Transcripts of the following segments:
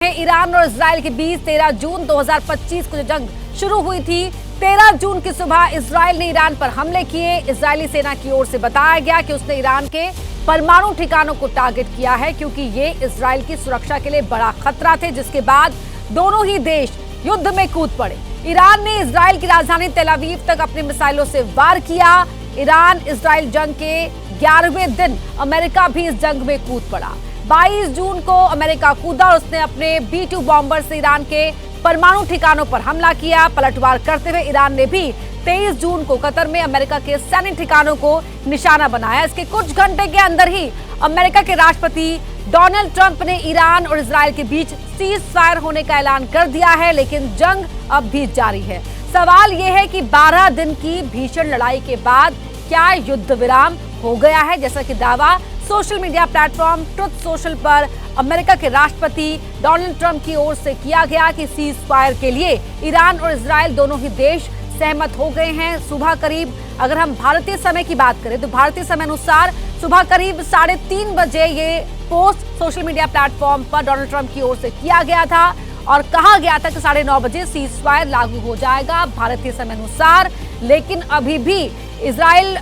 Iran और Israel के बीच 13 जून 2025 को जो जंग शुरू हुई थी, 13 जून की सुबह इजराइल ने ईरान पर हमले किए। इजरायली सेना की ओर से बताया गया कि उसने ईरान के परमाणु ठिकानों को टारगेट किया है, क्योंकि ये इजराइल की सुरक्षा के लिए बड़ा खतरा थे, जिसके बाद दोनों ही देश युद्ध में कूद पड़े। ईरान ने इजराइल की राजधानी तेल अवीव तक अपने मिसाइलों से वार किया। ईरान इजराइल जंग के 11वें दिन अमेरिका भी इस जंग में कूद पड़ा। 22 जून को अमेरिका कूदा और उसने अपने B-2 बॉम्बर से ईरान के परमाणु ठिकानों पर हमला किया। पलटवार करते हुए ईरान ने भी 23 जून को कतर में अमेरिका के सैन्य ठिकानों को निशाना बनाया। इसके कुछ घंटे के अंदर ही अमेरिका के राष्ट्रपति डोनाल्ड ट्रंप ने ईरान और इजराइल के बीच सीज फायर होने का ऐलान कर दिया है, लेकिन जंग अब भी जारी है। सवाल यह है कि 12 दिन की भीषण लड़ाई के बाद क्या युद्ध विराम हो गया है, जैसा कि दावा social media platform truth social पर अमेरिका के राष्ट्रपति डोनाल्ड ट्रंप की ओर से किया गया कि सीज फायर के लिए ईरान और इजराइल दोनों ही देश सहमत हो गए हैं। सुबह करीब, अगर हम भारतीय समय की बात करें तो भारतीय समय अनुसार सुबह करीब 3:30 बजे ये पोस्ट सोशल मीडिया प्लेटफॉर्म पर डोनाल्ड ट्रंप की ओर से किया गया था और कहा गया था कि 9:30 बजे सीज फायर लागू हो जाएगा भारतीय समय अनुसार। लेकिन अभी भी इजराइल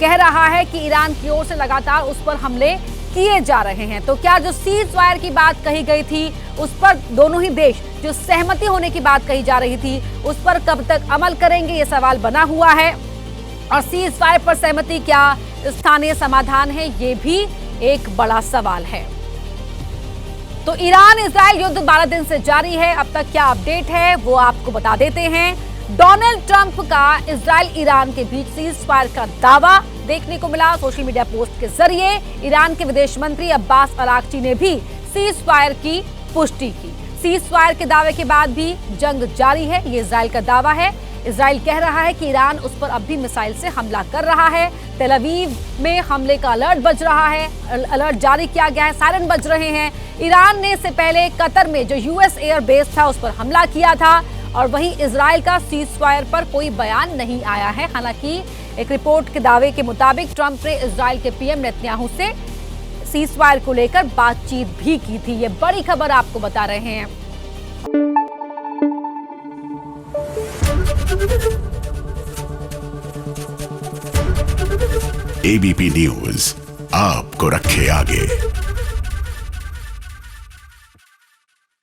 कह रहा है कि ईरान की ओर से लगातार उस पर हमले किए जा रहे हैं। तो क्या जो सीज फायर की बात कही गई थी, उस पर दोनों ही देश जो सहमति होने की बात कही जा रही थी, उस पर कब तक अमल करेंगे, ये सवाल बना हुआ है। और सीज फायर पर सहमति क्या स्थानीय समाधान है, ये भी एक बड़ा सवाल है। तो ईरान इजराइल युद्ध 12 दिन से जारी है। अब तक क्या अपडेट है वो आपको बता देते हैं। डोनाल्ड ट्रंप का इजराइल ईरान के बीच सीज फायर का दावा देखने को मिला सोशल मीडिया पोस्ट के जरिए। ईरान के विदेश मंत्री अब्बास अराक्ची ने भी सीज फायर की पुष्टि की। सीज फायर के दावे के बाद भी जंग जारी है, ये इजराइल का दावा है। इजराइल कह रहा है कि ईरान उस पर अब भी मिसाइल से हमला कर रहा है। तेल अवीव में हमले का अलर्ट बज रहा है, अलर्ट जारी किया गया है, सायरन बज रहे हैं। ईरान ने इससे पहले कतर में जो US एयर बेस था उस पर हमला किया था और वहीं इजराइल का सीज फायर पर कोई बयान नहीं आया है। हालांकि एक रिपोर्ट के दावे के मुताबिक ट्रंप ने इजराइल के PM नेतन्याहू से सीज फायर को लेकर बातचीत भी की थी। ये बड़ी खबर आपको बता रहे हैं। ABP न्यूज आपको रखे आगे।